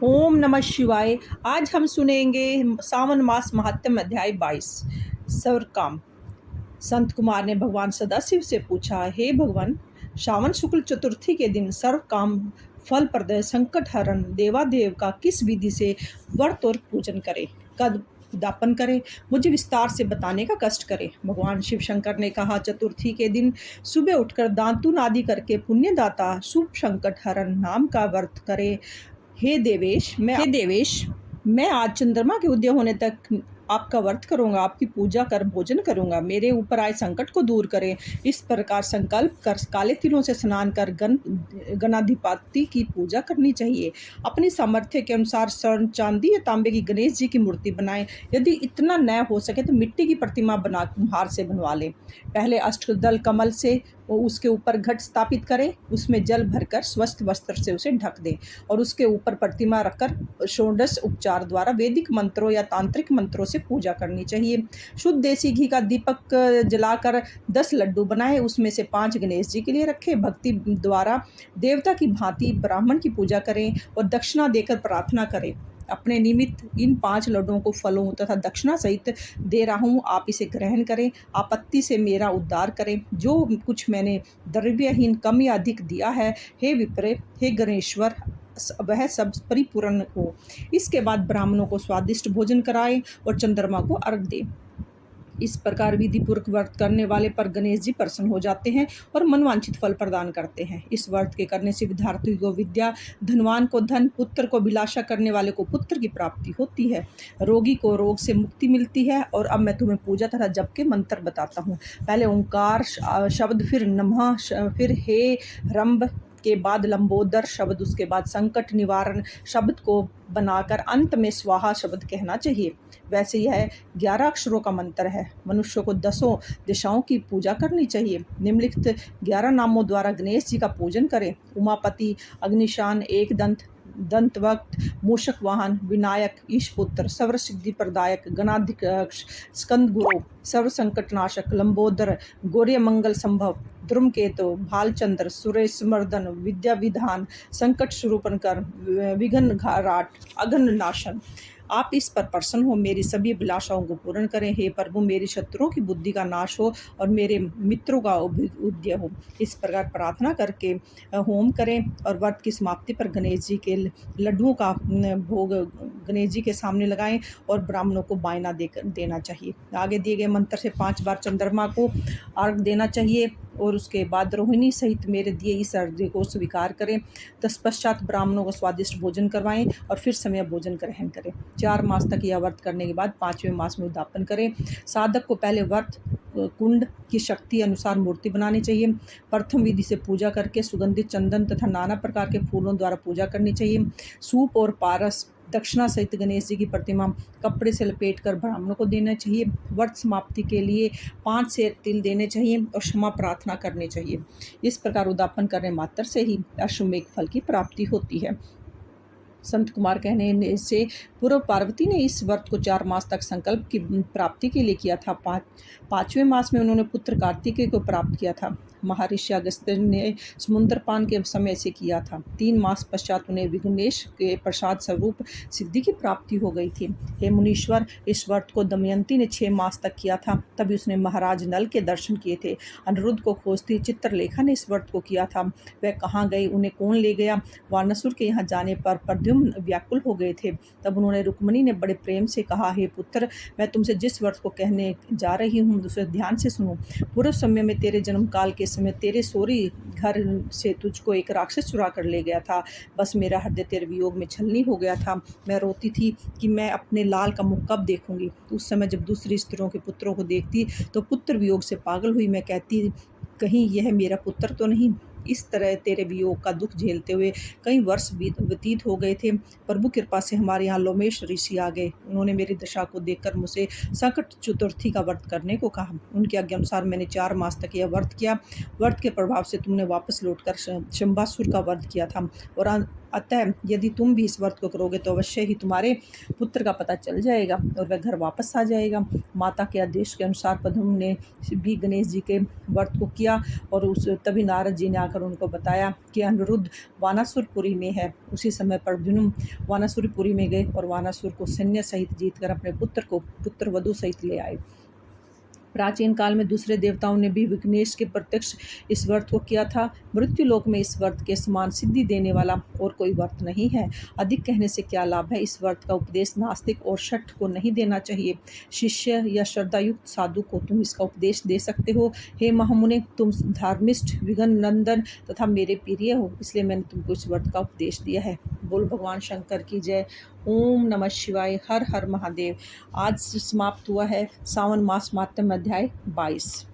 ओम नमः शिवाय। आज हम सुनेंगे सावन मास महात्म्य अध्याय 22 सर्वकाम। संत कुमार ने भगवान सदाशिव से पूछा, हे भगवान, श्रावण शुक्ल चतुर्थी के दिन सर्व काम फल प्रद संकट हरण देवादेव का किस विधि से व्रत और पूजन करे, कद उद्यापन करे, मुझे विस्तार से बताने का कष्ट करे। भगवान शिव शंकर ने कहा, चतुर्थी के दिन सुबह उठकर दातून आदि करके पुण्यदाता शुभ संकट हरण नाम का व्रत करे। हे देवेश, मैं आज चंद्रमा के उदय होने तक आपका व्रत करूंगा, आपकी पूजा कर भोजन करूंगा, मेरे ऊपर आए संकट को दूर करें। इस प्रकार संकल्प कर काले तिलों से स्नान कर गणाधिपति की पूजा करनी चाहिए। अपनी सामर्थ्य के अनुसार स्वर्ण चांदी या तांबे की गणेश जी की मूर्ति बनाएं। यदि इतना न हो सके तो मिट्टी की प्रतिमा बना कुम्हार से बनवा लें। पहले अष्टदल कमल से उसके ऊपर घट स्थापित करें, उसमें जल भरकर स्वस्थ वस्त्र से उसे ढक दें और उसके ऊपर प्रतिमा रखकर षोडश उपचार द्वारा वैदिक मंत्रों या तांत्रिक मंत्रों से पूजा करनी चाहिए। शुद्ध देसी घी का दीपक जलाकर 10 लड्डू बनाएं, उसमें से 5 गणेश जी के लिए रखें। भक्ति द्वारा देवता की भांति ब्राह्मण की पूजा करें और दक्षिणा देकर प्रार्थना करें। अपने निमित्त इन 5 लड्डुओं को फलों तथा दक्षिणा सहित दे रहा हूँ, आप इसे ग्रहण करें। आपत्ति से मेरा उद्धार करें। जो कुछ मैंने द्रव्यहीन कम या अधिक दिया है, हे विप्रे, हे गणेश्वर, वह सब परिपूर्ण हो। इसके बाद ब्राह्मणों को स्वादिष्ट भोजन कराएं और चंद्रमा को अर्घ दें। इस प्रकार विधि पूर्वक व्रत करने वाले पर गणेश जी प्रसन्न हो जाते हैं और मनवांछित फल प्रदान करते हैं। इस व्रत के करने से विद्यार्थी को विद्या, धनवान को धन, पुत्र को अभिलाषा करने वाले को पुत्र की प्राप्ति होती है, रोगी को रोग से मुक्ति मिलती है। और अब मैं तुम्हें पूजा तथा जप के मंत्र बताता हूँ। पहले ओंकार शब्द, फिर नमः, फिर हे रंभ के बाद लंबोदर शब्द, उसके बाद संकट निवारण शब्द को बनाकर अंत में स्वाहा शब्द कहना चाहिए। वैसे यह 11 अक्षरों का मंत्र है। मनुष्य को 10 दिशाओं की पूजा करनी चाहिए। निम्नलिखित 11 नामों द्वारा गणेश जी का पूजन करें। उमापति, अग्निशान, एकदंत, दंतवक्त, मूषक वाहन, विनायक, ईशपुत्र, सर्व सिद्धि प्रदायक, गणाध्यक्ष, स्कंद गुरु, सर्व संकटनाशक, लंबोदर, गौर्य मंगल संभव, ध्रुमकेतु, भालचंद्र, सुरेश मर्दन, विद्या विधान, संकट स्वरूपनकर, विघ्न घाराट, अघन नाशन। आप इस पर प्रसन्न हो, मेरी सभी अभिलाषाओं को पूर्ण करें। हे प्रभु, मेरी शत्रुओं की बुद्धि का नाश हो और मेरे मित्रों का उदय हो। इस प्रकार प्रार्थना करके होम करें और व्रत की समाप्ति पर गणेश जी के लड्डुओं का भोग गणेश जी के सामने लगाएं और ब्राह्मणों को बायना देना चाहिए। आगे दिए गए मंत्र से 5 बार चंद्रमा को अर्घ देना चाहिए और उसके बाद रोहिणी सहित मेरे दिए इस अर्घ्य को स्वीकार करें। तत्पश्चात ब्राह्मणों को स्वादिष्ट भोजन करवाएं और फिर समय भोजन ग्रहण करें। 4 मास तक यह व्रत करने के बाद 5वें मास में उद्यापन करें। साधक को पहले व्रत कुंड की शक्ति अनुसार मूर्ति बनानी चाहिए। प्रथम विधि से पूजा करके सुगंधित चंदन तथा नाना प्रकार के फूलों द्वारा पूजा करनी चाहिए। सूप और पारस, दक्षिणा सहित गणेश जी की प्रतिमा कपड़े से लपेटकर ब्राह्मणों को देना चाहिए। व्रत समाप्ति के लिए 5 सेर तिल देने चाहिए और क्षमा प्रार्थना करनी चाहिए। इस प्रकार उद्यापन करने मात्र से ही अश्वमेघ फल की प्राप्ति होती है। संत कुमार कहने से पूर्व पार्वती ने इस व्रत को 4 मास तक संकल्प की प्राप्ति के लिए किया था। 5वें मास में उन्होंने पुत्र कार्तिकेय को प्राप्त किया था। महर्षि अगस्त्य ने समुद्र पान के समय से किया था। 3 मास पश्चात उन्हें विघ्नेश के प्रसाद स्वरूप सिद्धि की प्राप्ति हो गई थी। हे मुनीश्वर, इस व्रत को दमयंती ने 6 मास तक किया था। तभी उसने महाराज नल के दर्शन किए थे। अनिरुद्ध को खोजती चित्रलेखा ने इस व्रत को किया था। वह कहाँ गई, उन्हें कौन ले गया? वानसुर के यहाँ जाने पर प्रद्युम्न व्याकुल हो गए थे। तब उन्होंने रुक्मिणी ने बड़े प्रेम से कहा, हे पुत्र, मैं तुमसे जिस व्रत को कहने जा रही हूँ उसे ध्यान से सुनो। पूर्व समय में तेरे जन्म काल के समय तेरे सोरी घर से तुझको एक राक्षस चुरा कर ले गया था। बस मेरा हृदय तेरे वियोग में छलनी हो गया था। मैं रोती थी कि मैं अपने लाल का मुख कब देखूंगी। उस समय जब दूसरी स्त्रियों के पुत्रों को देखती तो पुत्र वियोग से पागल हुई। मैं कहती, कहीं यह मेरा पुत्र तो नहीं। इस तरह तेरे वियोग का दुख झेलते हुए कई वर्ष व्यतीत हो गए थे। प्रभु कृपा से हमारे यहाँ लोमेश ऋषि आ गए। उन्होंने मेरी दशा को देखकर मुझसे संकट चतुर्थी का व्रत करने को कहा। उनके आज्ञा अनुसार मैंने 4 मास तक यह व्रत किया। व्रत के प्रभाव से तुमने वापस लौटकर शंबासुर का वध किया था और अतः यदि तुम भी इस व्रत को करोगे तो अवश्य ही तुम्हारे पुत्र का पता चल जाएगा और वह घर वापस आ जाएगा। माता के आदेश के अनुसार पद्म ने भी गणेश जी के व्रत को किया और तभी नारद जी ने आकर उनको बताया कि अनिरुद्ध वानासुरपुरी में है। उसी समय प्रद्युम्न वानासुरपुरी में गए और वानासुर को सैन्य सहित जीतकर अपने पुत्र को पुत्रवधू सहित ले आए। प्राचीन काल में दूसरे देवताओं ने भी विघ्नेश के प्रत्यक्ष इस व्रत को किया था। मृत्युलोक में इस व्रत के समान सिद्धि देने वाला और कोई व्रत नहीं है। अधिक कहने से क्या लाभ है। इस व्रत का उपदेश नास्तिक और शठ को नहीं देना चाहिए। शिष्य या श्रद्धायुक्त साधु को तुम इसका उपदेश दे सकते हो। हे महामुने, तुम धर्मिष्ठ, विघ्न नंदन तथा मेरे प्रिय हो, इसलिए मैंने तुमको इस व्रत का उपदेश दिया है। बोल भगवान शंकर की जय। ओम नमः शिवाय। हर हर महादेव। आज समाप्त हुआ है सावन मास महात्म्य अध्याय 22।